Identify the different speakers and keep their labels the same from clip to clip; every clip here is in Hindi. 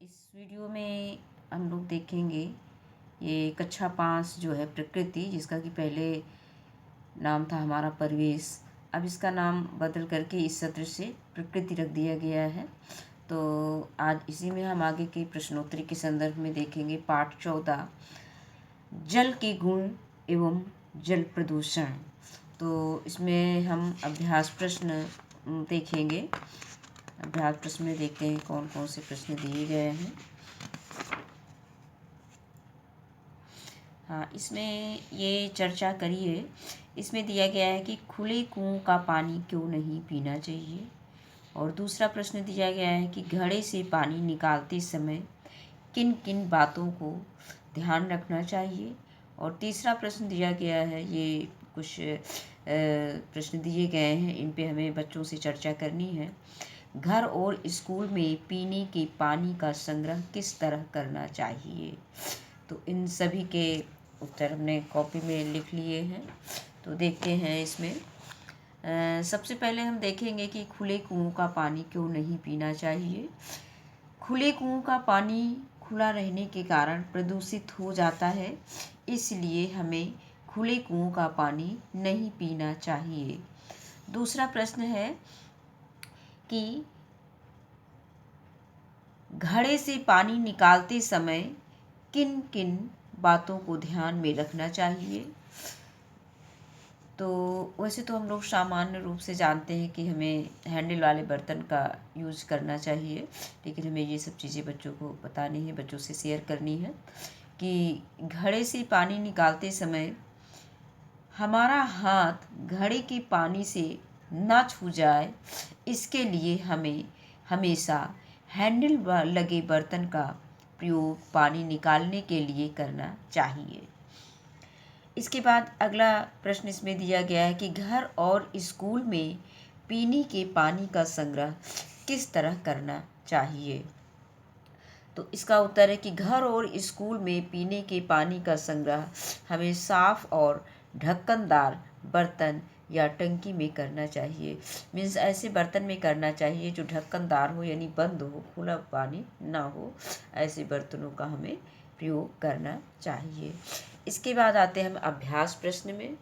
Speaker 1: इस वीडियो में हम लोग देखेंगे ये कक्षा 5 जो है प्रकृति, जिसका कि पहले नाम था हमारा परिवेश, अब इसका नाम बदल करके इस सत्र से प्रकृति रख दिया गया है। तो आज इसी में हम आगे के प्रश्नोत्तरी के संदर्भ में देखेंगे पाठ 14 जल के गुण एवं जल प्रदूषण। तो इसमें हम अभ्यास प्रश्न देखेंगे। अभ्यास प्रश्न में देखते हैं कौन कौन से प्रश्न दिए गए हैं। हाँ, इसमें ये चर्चा करिए। इसमें दिया गया है कि खुले कुओं का पानी क्यों नहीं पीना चाहिए, और दूसरा प्रश्न दिया गया है कि घड़े से पानी निकालते समय किन किन बातों को ध्यान रखना चाहिए, और तीसरा प्रश्न दिया गया है, ये कुछ प्रश्न दिए गए हैं, इन पे हमें बच्चों से चर्चा करनी है। घर और स्कूल में पीने के पानी का संग्रह किस तरह करना चाहिए। तो इन सभी के उत्तर हमने कॉपी में लिख लिए हैं। तो देखते हैं इसमें सबसे पहले हम देखेंगे कि खुले कुओं का पानी क्यों नहीं पीना चाहिए। खुले कुओं का पानी खुला रहने के कारण प्रदूषित हो जाता है, इसलिए हमें खुले कुओं का पानी नहीं पीना चाहिए। दूसरा प्रश्न है कि घड़े से पानी निकालते समय किन किन बातों को ध्यान में रखना चाहिए। तो वैसे तो हम लोग सामान्य रूप से जानते हैं कि हमें हैंडल वाले बर्तन का यूज़ करना चाहिए, लेकिन हमें ये सब चीज़ें बच्चों को बतानी है, बच्चों से शेयर करनी है कि घड़े से पानी निकालते समय हमारा हाथ घड़े के पानी से ना छू जाए, इसके लिए हमें हमेशा हैंडल लगे बर्तन का प्रयोग पानी निकालने के लिए करना चाहिए। इसके बाद अगला प्रश्न इसमें दिया गया है कि घर और स्कूल में पीने के पानी का संग्रह किस तरह करना चाहिए। तो इसका उत्तर है कि घर और स्कूल में पीने के पानी का संग्रह हमें साफ और ढक्कनदार बर्तन या टंकी में करना चाहिए। मीन्स ऐसे बर्तन में करना चाहिए जो ढक्कनदार हो, यानी बंद हो, खुला पानी ना हो, ऐसे बर्तनों का हमें प्रयोग करना चाहिए। इसके बाद आते हैं हम अभ्यास प्रश्न में।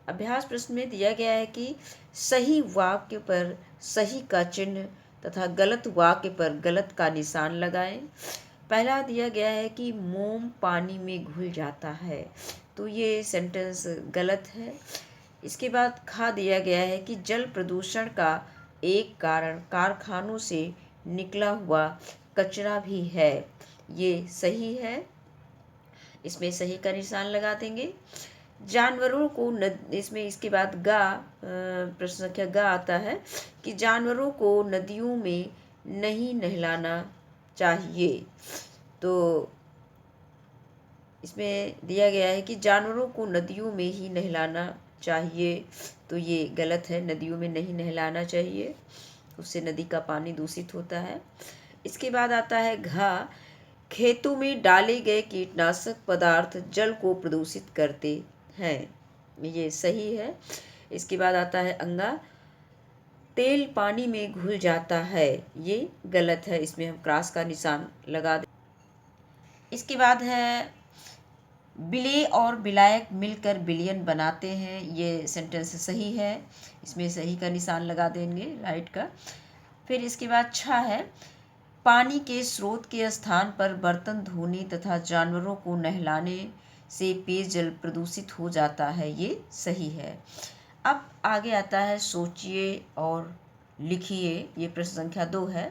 Speaker 1: अभ्यास प्रश्न में दिया गया है कि सही वाक्य पर सही का चिन्ह तथा गलत वाक्य पर गलत का निशान लगाएं। पहला दिया गया है कि मोम पानी में घुल जाता है, तो ये सेंटेंस गलत है। इसके बाद खा दिया गया है कि जल प्रदूषण का एक कारण कारखानों से निकला हुआ कचरा भी है, ये सही है, इसमें सही का निशान लगा देंगे। जानवरों को इसमें इसके बाद प्रश्न संख्या ग आता है कि जानवरों को नदियों में नहीं नहलाना चाहिए। तो इसमें दिया गया है कि जानवरों को नदियों में ही नहलाना चाहिए, तो ये गलत है, नदियों में नहीं नहलाना चाहिए, उससे नदी का पानी दूषित होता है। इसके बाद आता है घा, खेतों में डाले गए कीटनाशक पदार्थ जल को प्रदूषित करते हैं, ये सही है। इसके बाद आता है अंगा, तेल पानी में घुल जाता है, ये गलत है, इसमें हम क्रॉस का निशान लगा दें। इसके बाद है बिले और बिलायक मिलकर बिलियन बनाते हैं, ये सेंटेंस सही है, इसमें सही का निशान लगा देंगे, राइट का। फिर इसके बाद छा है पानी के स्रोत के स्थान पर बर्तन धोने तथा जानवरों को नहलाने से पेयजल प्रदूषित हो जाता है, ये सही है। अब आगे आता है सोचिए और लिखिए, ये प्रश्न संख्या 2 है।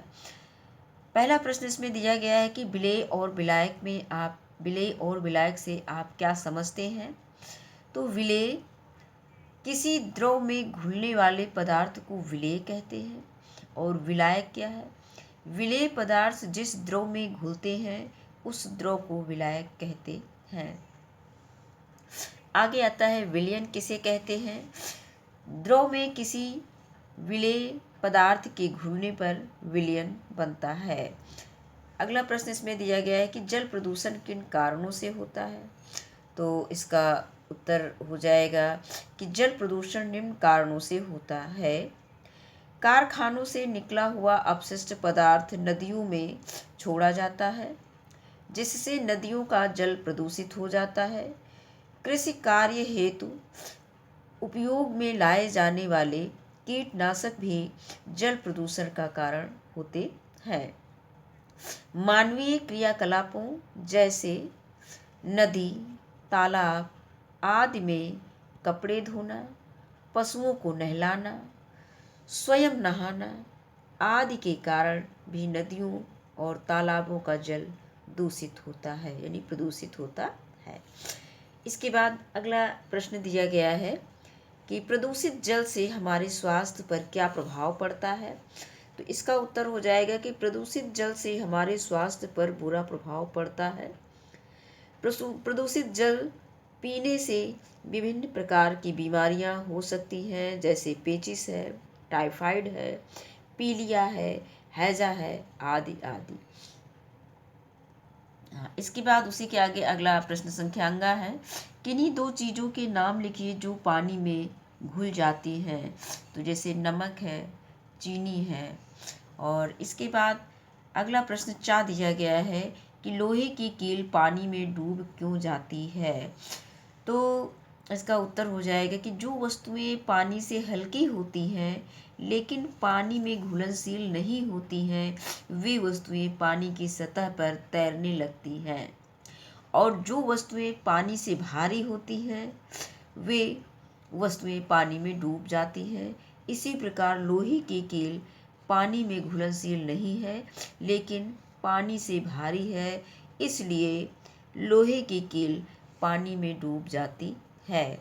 Speaker 1: पहला प्रश्न इसमें दिया गया है कि विलेय और विलायक में आप विलेय और विलायक से आप क्या समझते हैं। तो विलेय किसी द्रव में घुलने वाले पदार्थ को विलेय कहते हैं, और विलायक क्या है, विलेय पदार्थ जिस द्रव में घुलते हैं उस द्रव को विलायक कहते हैं। आगे आता है विलयन किसे कहते हैं। द्रव में किसी विलेय पदार्थ के घुलने पर विलयन बनता है। अगला प्रश्न इसमें दिया गया है कि जल प्रदूषण किन कारणों से होता है। तो इसका उत्तर हो जाएगा कि जल प्रदूषण निम्न कारणों से होता है। कारखानों से निकला हुआ अपशिष्ट पदार्थ नदियों में छोड़ा जाता है, जिससे नदियों का जल प्रदूषित हो जाता है। कृषि कार्य हेतु उपयोग में लाए जाने वाले कीटनाशक भी जल प्रदूषण का कारण होते हैं। मानवीय क्रियाकलापों जैसे नदी, तालाब आदि में कपड़े धोना, पशुओं को नहलाना, स्वयं नहाना आदि के कारण भी नदियों और तालाबों का जल दूषित होता है, यानी प्रदूषित होता है। इसके बाद अगला प्रश्न दिया गया है कि प्रदूषित जल से हमारे स्वास्थ्य पर क्या प्रभाव पड़ता है। तो इसका उत्तर हो जाएगा कि प्रदूषित जल से हमारे स्वास्थ्य पर बुरा प्रभाव पड़ता है। प्रदूषित जल पीने से विभिन्न प्रकार की बीमारियां हो सकती हैं, जैसे पेचिस है, टाइफाइड है, पीलिया है, हैजा है आदि आदि। इसके बाद उसी के आगे अगला प्रश्न संख्यांगा है, किन्हीं दो चीज़ों के नाम लिखिए जो पानी में घुल जाती हैं। तो जैसे नमक है, चीनी है। और इसके बाद अगला प्रश्न 4 दिया गया है कि लोहे की कील पानी में डूब क्यों जाती है। तो इसका उत्तर हो जाएगा कि जो वस्तुएं पानी से हल्की होती हैं लेकिन पानी में घुलनशील नहीं होती हैं, वे वस्तुएं पानी की सतह पर तैरने लगती हैं, और जो वस्तुएं पानी से भारी होती हैं वे वस्तुएं पानी में डूब जाती हैं। इसी प्रकार लोहे की कील पानी में घुलनशील नहीं है लेकिन पानी से भारी है, इसलिए लोहे की कील पानी में डूब जाती है।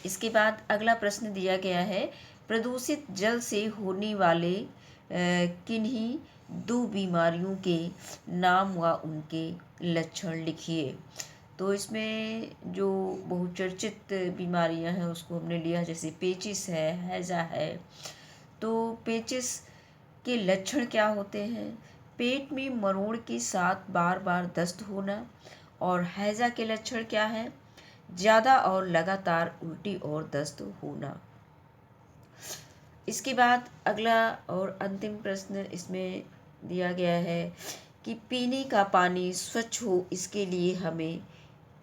Speaker 1: इसके बाद अगला प्रश्न दिया गया है, प्रदूषित जल से होने वाले किन्हीं दो बीमारियों के नाम व उनके लक्षण लिखिए। तो इसमें जो बहुचर्चित बीमारियां हैं उसको हमने लिया, जैसे पेचिस है, हैजा है। तो पेचिस के लक्षण क्या होते हैं? पेट में मरोड़ के साथ बार बार दस्त होना। और हैजा के लक्षण क्या है? ज़्यादा और लगातार उल्टी और दस्त होना। इसके बाद अगला और अंतिम प्रश्न इसमें दिया गया है कि पीने का पानी स्वच्छ हो इसके लिए हमें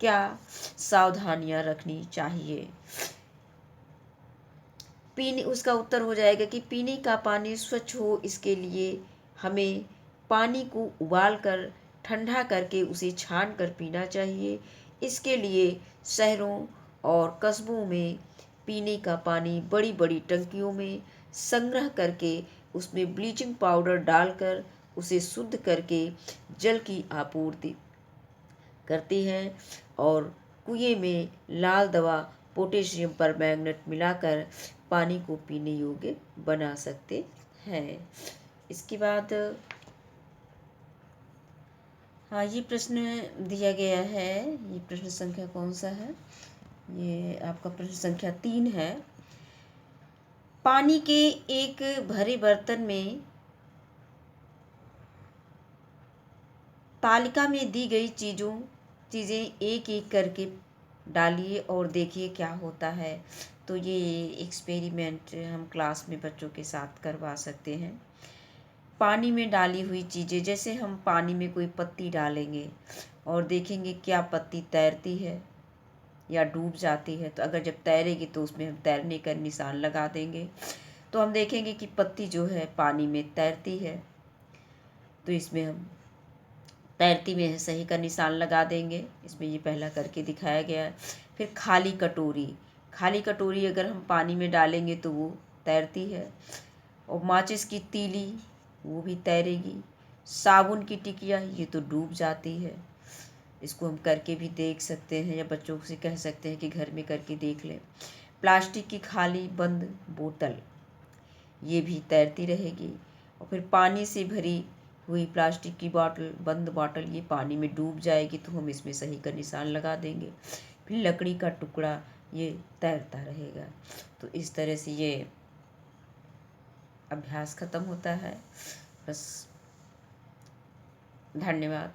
Speaker 1: क्या सावधानियां रखनी चाहिए। उसका उत्तर हो जाएगा कि पीने का पानी स्वच्छ हो इसके लिए हमें पानी को उबाल कर ठंडा करके उसे छान कर पीना चाहिए। इसके लिए शहरों और कस्बों में पीने का पानी बड़ी बड़ी टंकियों में संग्रह करके उसमें ब्लीचिंग पाउडर डालकर उसे शुद्ध करके जल की आपूर्ति करती हैं, और कुएं में लाल दवा पोटेशियम परमैंगनेट मिलाकर पानी को पीने योग्य बना सकते हैं। इसके बाद हाँ, ये प्रश्न दिया गया है, ये प्रश्न संख्या कौन सा है? ये आपका प्रश्न संख्या 3 है। पानी के एक भरे बर्तन में तालिका में दी गई चीज़ें एक एक करके डालिए और देखिए क्या होता है। तो ये एक्सपेरिमेंट हम क्लास में बच्चों के साथ करवा सकते हैं। पानी में डाली हुई चीज़ें, जैसे हम पानी में कोई पत्ती डालेंगे और देखेंगे क्या पत्ती तैरती है या डूब जाती है। तो अगर जब तैरेगी तो उसमें हम तैरने का निशान लगा देंगे। तो हम देखेंगे कि पत्ती जो है पानी में तैरती है, तो इसमें हम तैरती में है सही का निशान लगा देंगे। इसमें ये पहला करके दिखाया गया है। फिर खाली कटोरी अगर हम पानी में डालेंगे तो वो तैरती है। और माचिस की तीली वो भी तैरेगी। साबुन की टिकिया ये तो डूब जाती है। इसको हम करके भी देख सकते हैं या बच्चों से कह सकते हैं कि घर में करके देख लें। प्लास्टिक की खाली बंद बोतल ये भी तैरती रहेगी। और फिर पानी से भरी हुई प्लास्टिक की बंद बॉटल ये पानी में डूब जाएगी, तो हम इसमें सही का निशान लगा देंगे। फिर लकड़ी का टुकड़ा ये तैरता रहेगा। तो इस तरह से ये अभ्यास खत्म होता है। बस, धन्यवाद।